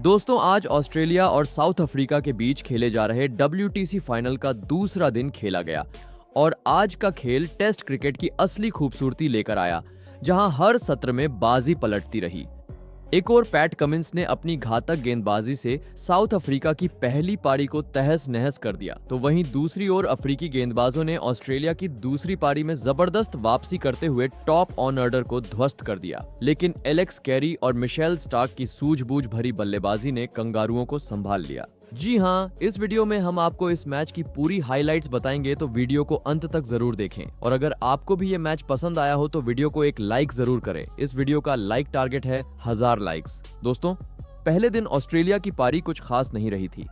दोस्तों, आज ऑस्ट्रेलिया और साउथ अफ्रीका के बीच खेले जा रहे WTC फाइनल का दूसरा दिन खेला गया और आज का खेल टेस्ट क्रिकेट की असली खूबसूरती लेकर आया, जहां हर सत्र में बाजी पलटती रही। एक और पैट कमिंस ने अपनी घातक गेंदबाजी से साउथ अफ्रीका की पहली पारी को तहस नहस कर दिया, तो वहीं दूसरी ओर अफ्रीकी गेंदबाजों ने ऑस्ट्रेलिया की दूसरी पारी में जबरदस्त वापसी करते हुए टॉप ऑन ऑर्डर को ध्वस्त कर दिया। लेकिन एलेक्स कैरी और मिशेल स्टार्क की सूझबूझ भरी बल्लेबाजी ने कंगारुओं को संभाल लिया। जी हाँ, इस वीडियो में हम आपको इस मैच की पूरी हाइलाइट्स बताएंगे, तो वीडियो को अंत तक जरूर देखें। और अगर आपको भी ये मैच पसंद आया हो तो वीडियो को एक लाइक जरूर करें। इस वीडियो का लाइक टारगेट है 1000 लाइक्स। दोस्तों, पहले दिन ऑस्ट्रेलिया की पारी कुछ खास नहीं रही थी।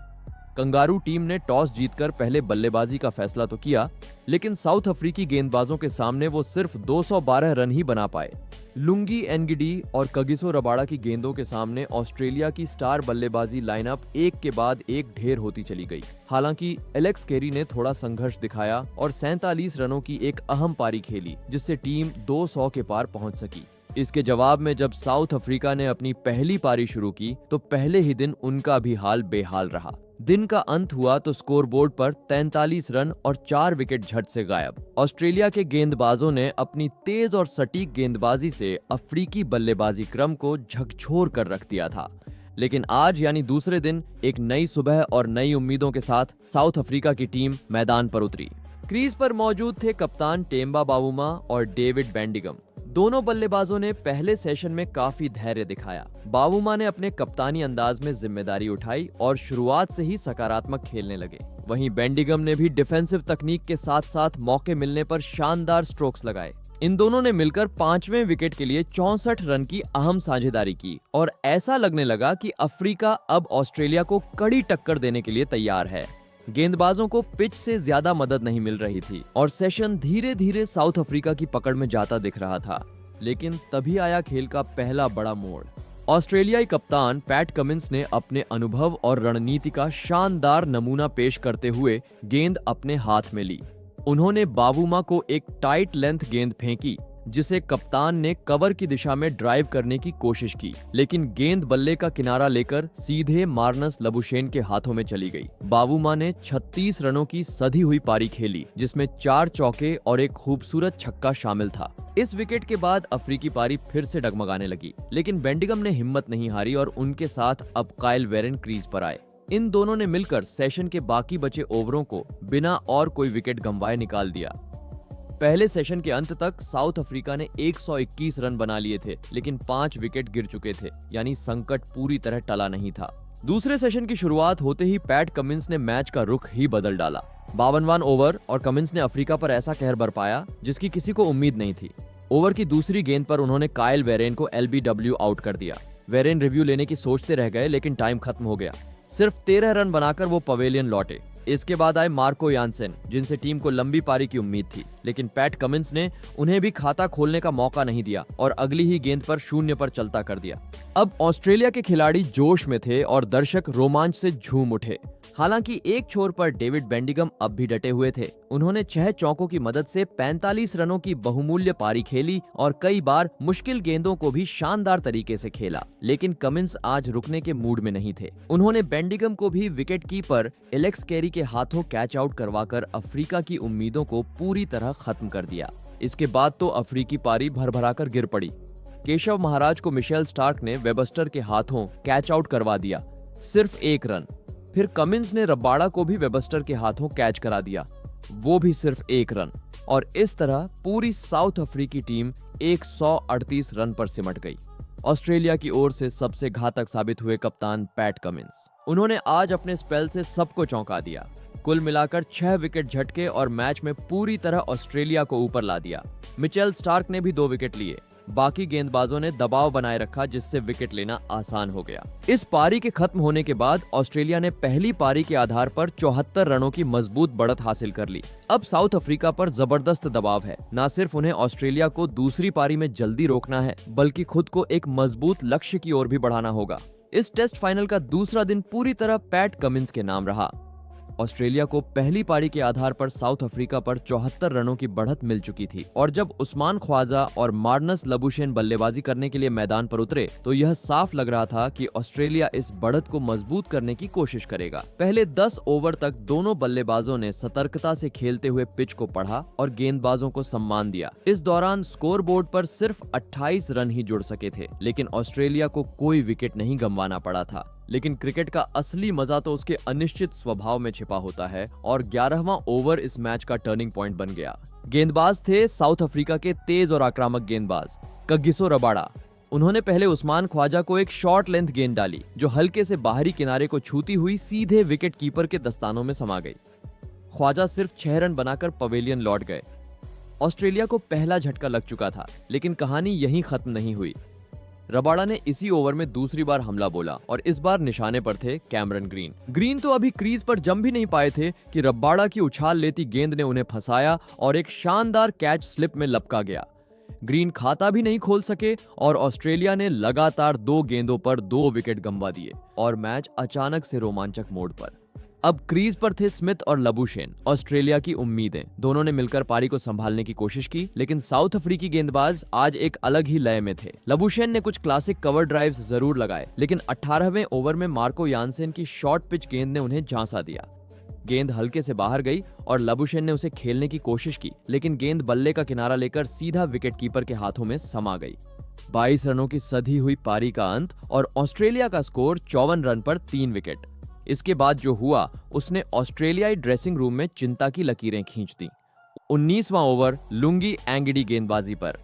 कंगारू टीम ने टॉस जीतकर पहले बल्लेबाजी का फैसला तो किया, लेकिन साउथ अफ्रीकी गेंदबाजों के सामने वो सिर्फ 212 रन ही बना पाए। लुंगी एनगिडी और कगिसो रबाड़ा की गेंदों के सामने ऑस्ट्रेलिया की स्टार बल्लेबाजी लाइनअप एक के बाद एक ढेर होती चली गई। हालांकि एलेक्स कैरी ने थोड़ा संघर्ष दिखाया और 47 रनों की एक अहम पारी खेली, जिससे टीम 200 के पार पहुंच सकी। इसके जवाब में जब साउथ अफ्रीका ने अपनी पहली पारी शुरू की तो पहले ही दिन उनका भी हाल बेहाल रहा। दिन का अंत हुआ तो स्कोरबोर्ड पर 43 रन और 4 विकेट झट से गायब। ऑस्ट्रेलिया के गेंदबाजों ने अपनी तेज और सटीक गेंदबाजी से अफ्रीकी बल्लेबाजी क्रम को झकझोर कर रख दिया था। लेकिन आज यानी दूसरे दिन एक नई सुबह और नई उम्मीदों के साथ साउथ अफ्रीका की टीम मैदान पर उतरी। क्रीज पर मौजूद थे कप्तान टेम्बा बावुमा और डेविड बेंडिगम। दोनों बल्लेबाजों ने पहले सेशन में काफी धैर्य दिखाया। बावुमा ने अपने कप्तानी अंदाज में जिम्मेदारी उठाई और शुरुआत से ही सकारात्मक खेलने लगे। वहीं बेंडिगम ने भी डिफेंसिव तकनीक के साथ साथ मौके मिलने पर शानदार स्ट्रोक्स लगाए। इन दोनों ने मिलकर 5वें विकेट के लिए 64 रन की अहम साझेदारी की और ऐसा लगने लगा कि अफ्रीका अब ऑस्ट्रेलिया को कड़ी टक्कर देने के लिए तैयार है। गेंदबाजों को पिच से ज्यादा मदद नहीं मिल रही थी और सेशन धीरे धीरे साउथ अफ्रीका की पकड़ में जाता दिख रहा था। लेकिन तभी आया खेल का पहला बड़ा मोड़। ऑस्ट्रेलियाई कप्तान पैट कमिंस ने अपने अनुभव और रणनीति का शानदार नमूना पेश करते हुए गेंद अपने हाथ में ली। उन्होंने बावुमा को एक टाइट लेंथ गेंद फेंकी, जिसे कप्तान ने कवर की दिशा में ड्राइव करने की कोशिश की, लेकिन गेंद बल्ले का किनारा लेकर सीधे मार्नस लबुशेन के हाथों में चली गई। बावुमा ने 36 रनों की सधी हुई पारी खेली, जिसमें 4 चौके और एक खूबसूरत छक्का शामिल था। इस विकेट के बाद अफ्रीकी पारी फिर से डगमगाने लगी, लेकिन बेंडिगम ने हिम्मत नहीं हारी और उनके साथ अब काइल वेरेन क्रीज पर आए। इन दोनों ने मिलकर सेशन के बाकी बचे ओवरों को बिना और कोई विकेट गंवाए निकाल दिया। पहले सेशन के अंत तक साउथ अफ्रीका ने 121 रन बना लिए थे, लेकिन 5 विकेट गिर चुके थे, यानी संकट पूरी तरह टला नहीं था। दूसरे सेशन की शुरुआत होते ही पैट कमिंस ने मैच का रुख ही बदल डाला। 52वां ओवर और कमिंस ने अफ्रीका पर ऐसा कहर बरपाया जिसकी किसी को उम्मीद नहीं थी। ओवर की दूसरी गेंद पर उन्होंने काइल वेरेन को LBW आउट कर दिया। वेरेन रिव्यू लेने की सोचते रह गए, लेकिन टाइम खत्म हो गया। सिर्फ 13 रन बनाकर वो पवेलियन लौटे। इसके बाद आए मार्को यानसेन, जिनसे टीम को लंबी पारी की उम्मीद थी, लेकिन पैट कमिंस ने उन्हें भी खाता खोलने का मौका नहीं दिया और अगली ही गेंद पर 0 पर चलता कर दिया। अब ऑस्ट्रेलिया के खिलाड़ी जोश में थे और दर्शक रोमांच से झूम उठे। हालांकि एक छोर पर डेविड बेंडिगम अब भी डटे हुए थे। उन्होंने 6 चौकों की मदद से 45 रनों की बहुमूल्य पारी खेली और कई बार मुश्किल गेंदों को भी शानदार तरीके से खेला। लेकिन कमिंस आज रुकने के मूड में नहीं थे। उन्होंने बेंडिगम को भी विकेट कीपर एलेक्स कैरी के हाथों कैच आउट करवाकर अफ्रीका की उम्मीदों को पूरी तरह खत्म कर दिया। इसके बाद तो अफ्रीकी पारी भरभराकर गिर पड़ी। केशव महाराज को मिशेल स्टार्क ने वेबस्टर के हाथों कैच आउट करवा दिया, सिर्फ 1 रन। फिर कमिंस ने रबाड़ा को भी वेबस्टर के हाथों कैच करा दिया, वो भी सिर्फ 1 रन। और इस तरह पूरी साउथ अफ्रीकी टीम 138 रन पर सिमट गई। ऑस्ट्रेलिया की ओर से सबसे घातक साबित हुए कप्तान पैट कमिंस। उन्होंने आज अपने स्पेल से सबको चौंका दिया। कुल मिलाकर 6 विकेट झटके और मैच में पूरी तरह ऑस्ट्रेलिया को ऊपर ला दिया। मिचेल स्टार्क ने भी 2 विकेट लिए। बाकी गेंदबाजों ने दबाव बनाए रखा, जिससे विकेट लेना आसान हो गया। इस पारी के खत्म होने के बाद ऑस्ट्रेलिया ने पहली पारी के आधार पर 74 रनों की मजबूत बढ़त हासिल कर ली। अब साउथ अफ्रीका पर जबरदस्त दबाव है। न सिर्फ उन्हें ऑस्ट्रेलिया को दूसरी पारी में जल्दी रोकना है, बल्कि खुद को एक मजबूत लक्ष्य की ओर भी बढ़ाना होगा। इस टेस्ट फाइनल का दूसरा दिन पूरी तरह पैट कमिंस के नाम रहा। ऑस्ट्रेलिया को पहली पारी के आधार पर साउथ अफ्रीका पर 74 रनों की बढ़त मिल चुकी थी और जब उस्मान ख्वाजा और मार्नस लबुशेन बल्लेबाजी करने के लिए मैदान पर उतरे तो यह साफ लग रहा था कि ऑस्ट्रेलिया इस बढ़त को मजबूत करने की कोशिश करेगा। पहले 10 ओवर तक दोनों बल्लेबाजों ने सतर्कता से खेलते हुए पिच को पढ़ा और गेंदबाजों को सम्मान दिया। इस दौरान स्कोर बोर्ड पर सिर्फ 28 रन ही जुड़ सके थे, लेकिन ऑस्ट्रेलिया को कोई विकेट नहीं गंवाना पड़ा था। लेकिन क्रिकेट का असली मजा तो उसके अनिश्चित स्वभाव में छिपा होता है और 11वां ओवर इस मैच का टर्निंग पॉइंट बन गया। गेंदबाज थे साउथ अफ्रीका के तेज और आक्रामक गेंदबाज कगिसो रबाडा। उन्होंने पहले उस्मान ख्वाजा को एक शॉर्ट लेंथ गेंद डाली जो हल्के से बाहरी किनारे को छूती हुई सीधे विकेट कीपर के दस्तानों में समा गई। ख्वाजा सिर्फ 6 रन बनाकर पवेलियन लौट गए। ऑस्ट्रेलिया को पहला झटका लग चुका था, लेकिन कहानी यहीं खत्म नहीं हुई। रबाडा ने इसी ओवर में दूसरी बार हमला बोला और इस बार निशाने पर थे कैमरन ग्रीन। ग्रीन तो अभी क्रीज पर जम भी नहीं पाए थे कि रबाडा की उछाल लेती गेंद ने उन्हें फंसाया और एक शानदार कैच स्लिप में लपका गया। ग्रीन खाता भी नहीं खोल सके और ऑस्ट्रेलिया ने लगातार 2 गेंदों पर 2 विकेट गंवा दिए और मैच अचानक से रोमांचक मोड पर। अब क्रीज पर थे स्मिथ और लबुशेन, ऑस्ट्रेलिया की उम्मीदें। दोनों ने मिलकर पारी को संभालने की कोशिश की, लेकिन साउथ अफ्रीकी गेंदबाज आज एक अलग ही लय में थे। लबुशेन ने कुछ क्लासिक कवर ड्राइव्स जरूर लगाए, लेकिन 18वें ओवर में मार्को यानसेन की शॉर्ट पिच गेंद ने उन्हें झांसा दिया। गेंद हल्के से बाहर गई और लबुशेन ने उसे खेलने की कोशिश की, लेकिन गेंद बल्ले का किनारा लेकर सीधा विकेट कीपर के हाथों में समा गई। 22 रनों की सधी हुई पारी का अंत और ऑस्ट्रेलिया का स्कोर 54 रन पर 3 विकेट। इसके बाद जो हुआ उसने ऑस्ट्रेलियाई ड्रेसिंग रूम में चिंता की लकीरें खींच दी। 19वां ओवर लुंगी एंगिडी गेंदबाजी पर।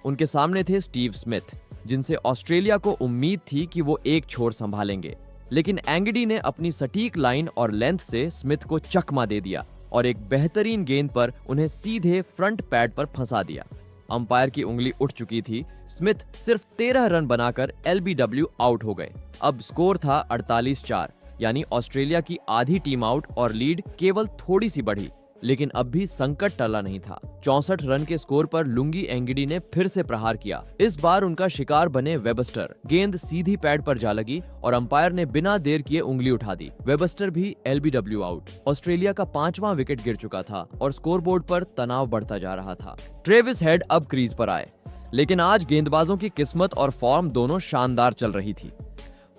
उनके सामने थे स्टीव स्मिथ, जिनसे ऑस्ट्रेलिया को उम्मीद थी कि वो एक छोर संभालेंगे, लेकिन एंगिडी ने अपनी सटीक लाइन और लेंथ से स्मिथ को चकमा दे दिया और एक बेहतरीन गेंद पर उन्हें सीधे फ्रंट पैड पर फंसा दिया। अंपायर की उंगली उठ चुकी थी। स्मिथ सिर्फ 13 रन बनाकर एलबीडब्ल्यू आउट हो गए। अब स्कोर था 48-4, यानी ऑस्ट्रेलिया की आधी टीम आउट और लीड केवल थोड़ी सी बढ़ी, लेकिन अब भी संकट टला नहीं था। 64 रन के स्कोर पर लुंगी एंगिडी ने फिर से प्रहार किया। इस बार उनका शिकार बने वेबस्टर। गेंद सीधी पैड पर जा लगी और अंपायर ने बिना देर किए उंगली उठा दी। वेबस्टर भी एलबीडब्ल्यू आउट। ऑस्ट्रेलिया का 5वां विकेट गिर चुका था और स्कोरबोर्ड पर तनाव बढ़ता जा रहा था। ट्रेविस हेड अब क्रीज पर आए, लेकिन आज गेंदबाजों की किस्मत और फॉर्म दोनों शानदार चल रही थी।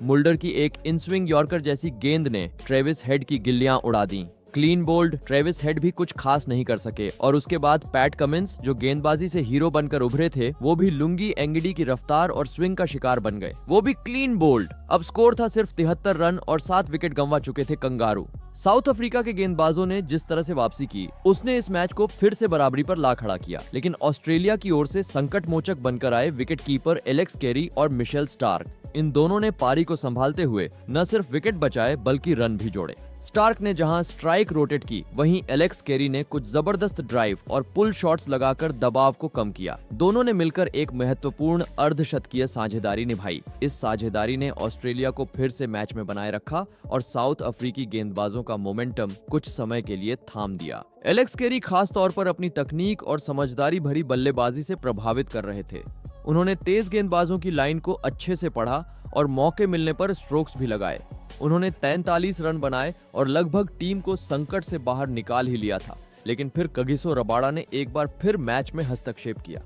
मुल्डर की एक इनस्विंग यॉर्कर जैसी गेंद ने ट्रेविस हेड की गिल्लियां उड़ा दी। क्लीन बोल्ड ट्रेविस हेड भी कुछ खास नहीं कर सके और उसके बाद पैट कमिंस, जो गेंदबाजी से हीरो बनकर उभरे थे, वो भी लुंगी एंगिडी की रफ्तार और स्विंग का शिकार बन गए, वो भी क्लीन बोल्ड। अब स्कोर था सिर्फ 73 रन और 7 विकेट गंवा चुके थे कंगारू। साउथ अफ्रीका के गेंदबाजों ने जिस तरह से वापसी की, उसने इस मैच को फिर से बराबरी पर ला खड़ा किया, लेकिन ऑस्ट्रेलिया की ओर से संकट मोचक बनकर आए विकेट कीपर एलेक्स कैरी और मिशेल स्टार्क। इन दोनों ने पारी को संभालते हुए न सिर्फ विकेट बचाए बल्कि रन भी जोड़े। स्टार्क ने जहां स्ट्राइक रोटेट की, वहीं एलेक्स कैरी ने कुछ जबरदस्त ड्राइव और पुल शॉट्स लगाकर दबाव को कम किया। दोनों ने मिलकर एक महत्वपूर्ण अर्धशतकीय साझेदारी निभाई। इस साझेदारी ने ऑस्ट्रेलिया को फिर से मैच में बनाए रखा और साउथ अफ्रीकी गेंदबाजों का मोमेंटम कुछ समय के लिए थाम दिया। एलेक्स कैरी खास तौर पर अपनी तकनीक और समझदारी भरी बल्लेबाजी से प्रभावित कर रहे थे। उन्होंने तेज गेंदबाजों की लाइन को अच्छे से पढ़ा और मौके मिलने पर स्ट्रोक्स भी लगाए। उन्होंने 43 रन बनाए और लगभग टीम को संकट से बाहर निकाल ही लिया था, लेकिन फिर कगिसो रबाडा ने एक बार फिर मैच में हस्तक्षेप किया।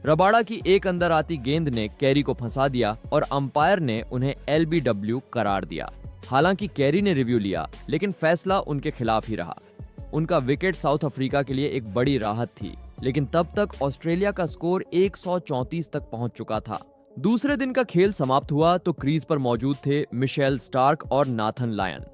रबाडा की एक अंदर आती गेंद ने कैरी को फंसा दिया और अंपायर ने उन्हें एलबीडब्ल्यू करार दिया। हालांकि कैरी ने रिव्यू लिया, लेकिन फैसला उनके खिलाफ ही रहा। उनका विकेट साउथ अफ्रीका के लिए एक बड़ी राहत थी, लेकिन तब तक ऑस्ट्रेलिया का स्कोर 134 तक पहुंच चुका था। दूसरे दिन का खेल समाप्त हुआ तो क्रीज पर मौजूद थे मिशेल स्टार्क और नाथन लायन।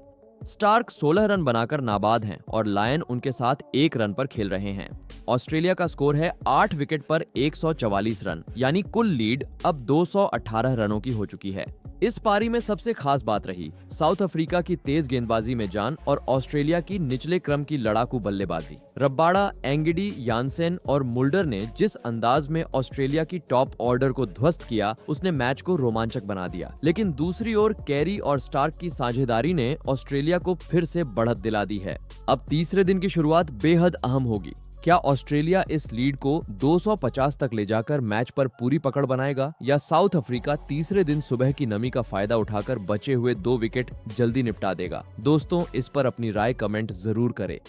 स्टार्क 16 रन बनाकर नाबाद हैं और लायन उनके साथ 1 रन पर खेल रहे हैं। ऑस्ट्रेलिया का स्कोर है 8 विकेट पर 144 रन, यानी कुल लीड अब 218 रनों की हो चुकी है। इस पारी में सबसे खास बात रही साउथ अफ्रीका की तेज गेंदबाजी में जान और ऑस्ट्रेलिया की निचले क्रम की लड़ाकू बल्लेबाजी। रबाडा, एंगिडी, यानसेन और मुल्डर ने जिस अंदाज में ऑस्ट्रेलिया की टॉप ऑर्डर को ध्वस्त किया, उसने मैच को रोमांचक बना दिया। लेकिन दूसरी ओर कैरी और स्टार्क की साझेदारी ने ऑस्ट्रेलिया को फिर से बढ़त दिला दी है। अब तीसरे दिन की शुरुआत बेहद अहम होगी। क्या ऑस्ट्रेलिया इस लीड को 250 तक ले जाकर मैच पर पूरी पकड़ बनाएगा, या साउथ अफ्रीका तीसरे दिन सुबह की नमी का फायदा उठाकर बचे हुए 2 विकेट जल्दी निपटा देगा? दोस्तों, इस पर अपनी राय कमेंट जरूर करें।